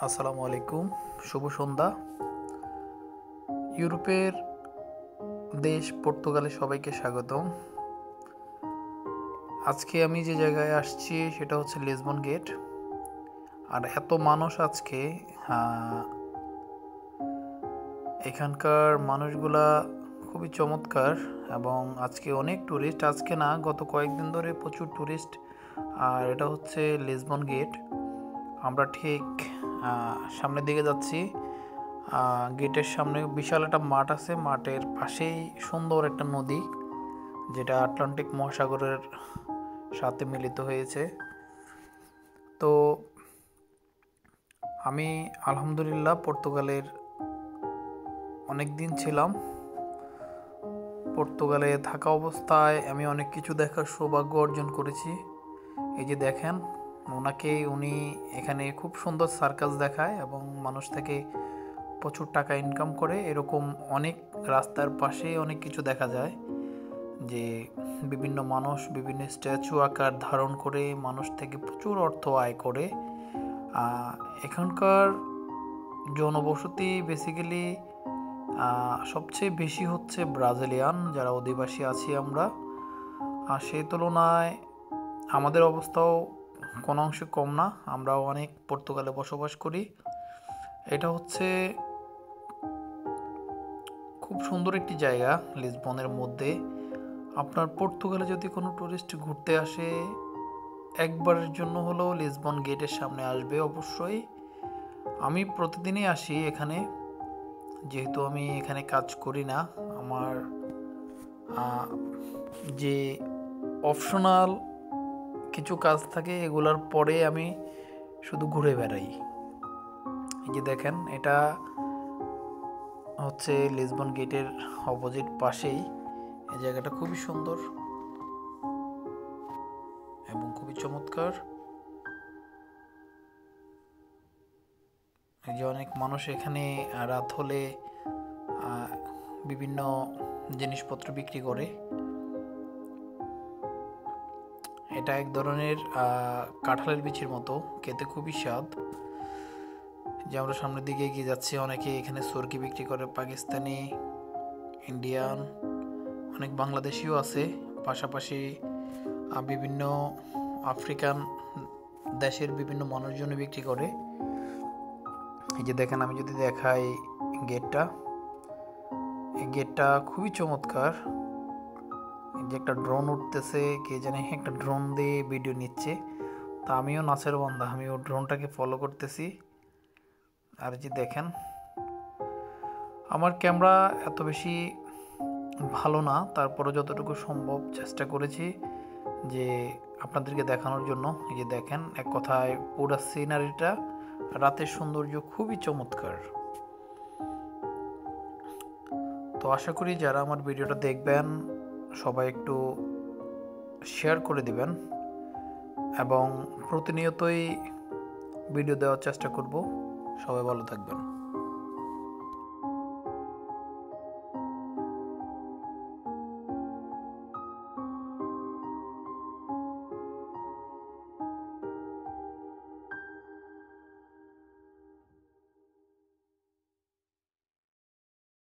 আসসালামু আলাইকুম, শুভ সন্ধ্যা। ইউরোপের দেশ পর্তুগালে সবাইকে স্বাগতম। আজকে আমি যে জায়গায় আসছি সেটা হচ্ছে লিসবন গেট। আর এত মানুষ আজকে, আহ, এখানকার মানুষগুলা খুবই চমৎকার। এবং আজকে অনেক ট্যুরিস্ট, আজকে না গত কয়েকদিন ধরে প্রচুর ট্যুরিস্ট। আর এটা হচ্ছে লিসবন গেট। আমরা ঠিক সামনের দিকে যাচ্ছি। গেটের সামনে বিশাল একটা মাঠ আছে, মাঠের পাশেই সুন্দর একটা নদী, যেটা আটলান্টিক মহাসাগরের সাথে মিলিত হয়েছে। তো আমি আলহামদুলিল্লাহ পর্তুগালের অনেক দিন ছিলাম। পর্তুগালে থাকা অবস্থায় আমি অনেক কিছু দেখার সৌভাগ্য অর্জন করেছি। এই যে দেখেন, উনি এখানে খুব সুন্দর সার্কাস দেখায় এবং মানুষ থেকে প্রচুর টাকা ইনকাম করে। এরকম অনেক রাস্তার পাশে অনেক কিছু দেখা যায়, যে বিভিন্ন মানুষ বিভিন্ন স্ট্যাচু আকার ধারণ করে মানুষ থেকে প্রচুর অর্থ আয় করে। এখানকার জনবসতি বেসিক্যালি সবচেয়ে বেশি হচ্ছে ব্রাজিলিয়ান, যারা অধিবাসী আছি আমরা। আর সেই তুলনায় আমাদের অবস্থাও কোনো অংশে কম না, আমরাও অনেক পর্তুগালে বসবাস করি। এটা হচ্ছে খুব সুন্দর একটি জায়গা লিসবনের মধ্যে। আপনার পর্তুগালে যদি কোনো টুরিস্ট ঘুরতে আসে, একবারের জন্য হলেও লিসবন গেটের সামনে আসবে অবশ্যই। আমি প্রতিদিনই আসি এখানে, যেহেতু আমি এখানে কাজ করি না। আমার যে অপশনাল কিছু কাজ থাকে, এগুলার পরে আমি শুধু ঘুরে বেড়াই। এই যে দেখেন, এটা হচ্ছে লিসবন গেটের অপোজিট পাশেই। এই জায়গাটা খুবই সুন্দর এবং খুবই চমৎকার। এই যে অনেক মানুষ এখানে রাত হলে বিভিন্ন জিনিসপত্র বিক্রি করে। এটা এক ধরনের কাঁঠালের বিচির মতো, খেতে খুবই স্বাদ। যে আমরা সামনের দিকে এগিয়ে যাচ্ছি, অনেকে এখানে সুরকি বিক্রি করে, পাকিস্তানি, ইন্ডিয়ান, অনেক বাংলাদেশিও আছে। পাশাপাশি বিভিন্ন আফ্রিকান দেশের বিভিন্ন মানুষজন বিক্রি করে। এই যে দেখেন, আমি যদি দেখাই গেটটা, এই গেটটা খুবই চমৎকার। এই যে একটা ড্রোন উঠতেছে, কে জানে একটা ড্রোন দিয়ে ভিডিও নিচ্ছে। তা আমিও নাচের বান্দা, আমিও ড্রোনটাকে ফলো করতেছি। আর যে দেখেন, আমার ক্যামেরা এত বেশি ভালো না, তারপরে যতটুকু সম্ভব চেষ্টা করেছি যে আপনাদেরকে দেখানোর জন্য। এই যে দেখেন, এক কথায় পুরো সিনারিটা, রাতের সৌন্দর্য খুবই চমৎকার। তো আশা করি যারা আমার ভিডিওটা দেখবেন সবাই একটু শেয়ার করে দিবেন, এবং প্রতিনিয়তই ভিডিও দেওয়ার চেষ্টা করব। সবাই ভালো থাকবেন।